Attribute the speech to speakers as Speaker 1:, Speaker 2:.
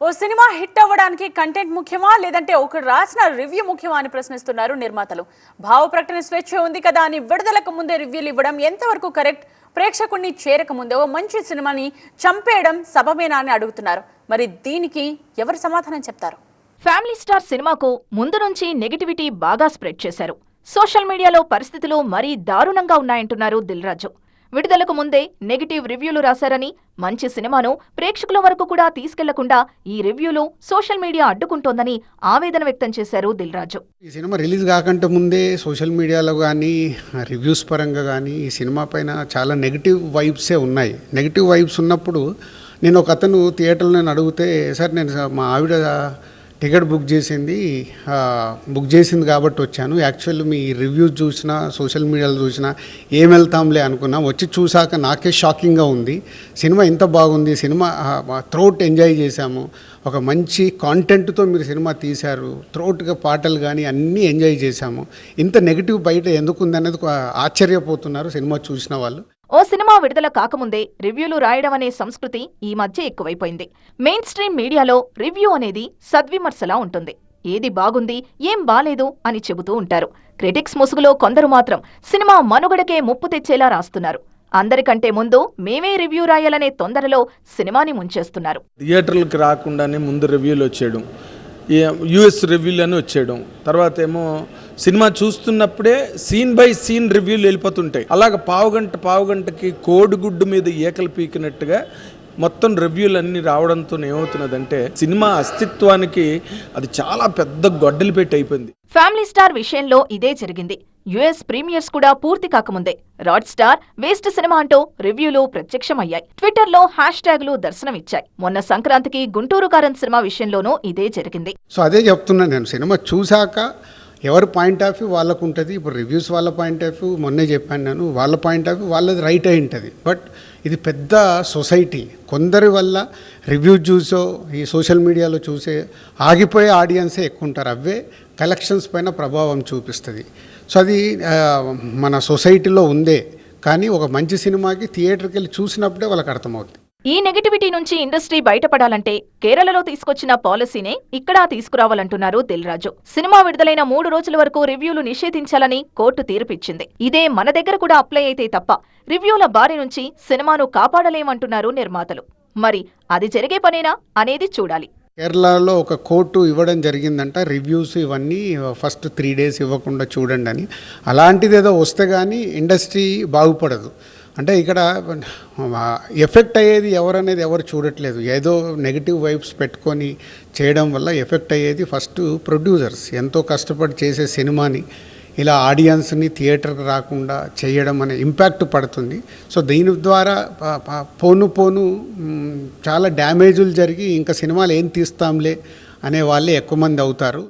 Speaker 1: ఓ cinema hit అవ్వడానికి content ముఖ్యమా లేదంటే ఒకరు రాసిన రివ్యూ ముఖ్యమా అని ప్రశ్నిస్తున్నారు నిర్మాతలు. భావ ప్రకటన స్వేచ్ఛ ఉంది కదా అని విడుదలకు ముందే రివ్యూలు ఇవ్వడం ఎంతవరకు కరెక్ట్? ప్రేక్షకుడిని చేరక ముందే ఓ మంచి సినిమాని చంపేయడం సబమేనా అని అడుగుతున్నారు. మరి దీనికి ఎవరు సమాధానం చెప్తారు?
Speaker 2: ఫ్యామిలీ స్టార్ సినిమాకు ముందు నుంచి నెగటివిటీ బాగా స్ప్రెడ్ చేశారు. సోషల్ మీడియాలో పరిస్థితులు మరీ దారుణంగా ఉన్నాయంటున్నారు దిల్ రాజు. విడుదలకు ముందే నెగటివ్ రివ్యూలు రాశారని, మంచి సినిమాను ప్రేక్షకుల వరకు కూడా తీసుకెళ్లకుండా ఈ రివ్యూలు సోషల్ మీడియా అడ్డుకుంటోందని ఆవేదన వ్యక్తం చేశారు దిల్ రాజు.
Speaker 3: ఈ సినిమా రిలీజ్ కాకంటే ముందే సోషల్ మీడియాలో కానీ రివ్యూస్ పరంగా కానీ ఈ సినిమా పైన చాలా నెగిటివ్ వైబ్సే ఉన్నాయి. నెగిటివ్ వైబ్స్ ఉన్నప్పుడు నేను ఒక అతను థియేటర్లో నేను అడిగితే, సార్ నేను మా ఆవిడ టికెట్ బుక్ చేసింది కాబట్టి వచ్చాను, యాక్చువల్లీ మీ రివ్యూస్ చూసినా సోషల్ మీడియాలో చూసినా ఏం వెళ్తాంలే అనుకున్నా, వచ్చి చూసాక నాకే షాకింగ్గా ఉంది. సినిమా ఇంత బాగుంది, సినిమా త్రోట్ ఎంజాయ్ చేశాము, ఒక మంచి కాంటెంట్తో మీరు సినిమా తీశారు, త్రోట్గా పాటలు కానీ అన్నీ ఎంజాయ్ చేశాము, ఇంత నెగిటివ్ బయట ఎందుకుంది అనేది ఆశ్చర్యపోతున్నారు సినిమా చూసిన వాళ్ళు.
Speaker 2: ఓ సినిమా విడుదల కాకముందే రివ్యూలు రాయడం అనే సంస్కృతి ఈ మధ్య ఎక్కువైపోయింది. మెయిన్ స్ట్రీమ్ మీడియాలో రివ్యూ అనేది సద్విమర్శలా ఉంటుంది. ఏది బాగుంది, ఏం బాలేదు అని చెబుతూ ఉంటారు. క్రిటిక్స్ ముసుగులో కొందరు మాత్రం సినిమా మనుగడకే ముప్పు తెచ్చేలా రాస్తున్నారు. అందరికంటే ముందు మేమే రివ్యూ రాయాలనే తొందరలో సినిమాని ముంచేస్తున్నారు.
Speaker 4: థియేటర్లకు రాకుండానే ముందు రివ్యూలు వచ్చేయడం, యూఎస్ రివ్యూలు అని వచ్చేయడం, తర్వాత ఏమో సినిమా చూస్తున్నప్పుడే సీన్ బై సీన్ రివ్యూలు వెళ్ళిపోతుంటాయి. అలాగ పావుగంటకి కోడిగుడ్డు మీద ఏకలు పీకినట్టుగా మొత్తం రివ్యూలు అన్నీ రావడంతో ఏమవుతున్నదంటే సినిమా అస్తిత్వానికి అది చాలా పెద్ద గొడ్డలి పెట్టి అయిపోయింది.
Speaker 2: ఫ్యామిలీ స్టార్ విషయంలో ఇదే జరిగింది. యుఎస్ ప్రీమియర్స్ కూడా పూర్తి కాకముందే రాడ్ స్టార్, వేస్ట్ సినిమా అంటూ రివ్యూలు ప్రత్యక్షమయ్యాయి. ట్విట్టర్లో హ్యాష్ ట్యాగులు దర్శనమిచ్చాయి. మొన్న సంక్రాంతికి గుంటూరు కారం సినిమా విషయంలోనూ ఇదే జరిగింది.
Speaker 3: సో అదే చెప్తున్నాను నేను, సినిమా చూశాక ఎవరి పాయింట్ ఆఫ్ వ్యూ వాళ్ళకు ఉంటుంది. ఇప్పుడు రివ్యూస్ వాళ్ళ పాయింట్ ఆఫ్ వ్యూ మొన్నే చెప్పాను నేను, వాళ్ళ పాయింట్ ఆఫ్ వ్యూ వాళ్ళది రైట్ అయి ఉంటుంది. బట్ ఇది పెద్ద సొసైటీ, కొందరి వల్ల రివ్యూ చూసో ఈ సోషల్ మీడియాలో చూసే ఆగిపోయే ఆడియన్సే ఎక్కువ ఉంటారు. అవే కలెక్షన్స్ పైన ప్రభావం చూపిస్తుంది. సో అది మన సొసైటీలో ఉందే, కానీ ఒక మంచి సినిమాకి థియేటర్కి వెళ్ళి చూసినప్పుడే వాళ్ళకి అర్థమవుతుంది.
Speaker 2: ఈ నెగటివిటీ నుంచి ఇండస్ట్రీ బయటపడాలంటే కేరళలో తీసుకొచ్చిన పాలసీనే ఇక్కడా తీసుకురావాలంటున్నారు దిల్ రాజు. సినిమా విడుదలైన 3 రోజుల వరకు రివ్యూలు నిషేధించాలని కోర్టు తీర్పిచ్చింది. ఇదే మన దగ్గర కూడా అప్లై అయితే తప్ప రివ్యూల బారి నుంచి సినిమాను కాపాడలేమంటున్నారు నిర్మాతలు. మరి అది జరిగే పనేనా అనేది చూడాలి.
Speaker 3: కేరళలో ఒక కోర్టు ఇవ్వడం జరిగిందంట, రివ్యూస్ ఇవన్నీ ఫస్ట్ 3 days ఇవ్వకుండా చూడండి అని. అలాంటిది ఏదో వస్తే కానీ ఇండస్ట్రీ బాగుపడదు. అంటే ఇక్కడ ఎఫెక్ట్ అయ్యేది ఎవరనేది ఎవరు చూడట్లేదు. ఏదో నెగిటివ్ వైబ్స్ పెట్టుకొని చేయడం వల్ల ఎఫెక్ట్ అయ్యేది ఫస్ట్ ప్రొడ్యూసర్స్. ఎంతో కష్టపడి చేసే సినిమాని ఇలా ఆడియన్స్ని థియేటర్కి రాకుండా చేయడం అనే ఇంపాక్ట్ పడుతుంది. సో దీని ద్వారా పోను చాలా డ్యామేజులు జరిగి ఇంకా సినిమాలు ఏం తీస్తాంలే అనే వాళ్ళే ఎక్కువ మంది అవుతారు.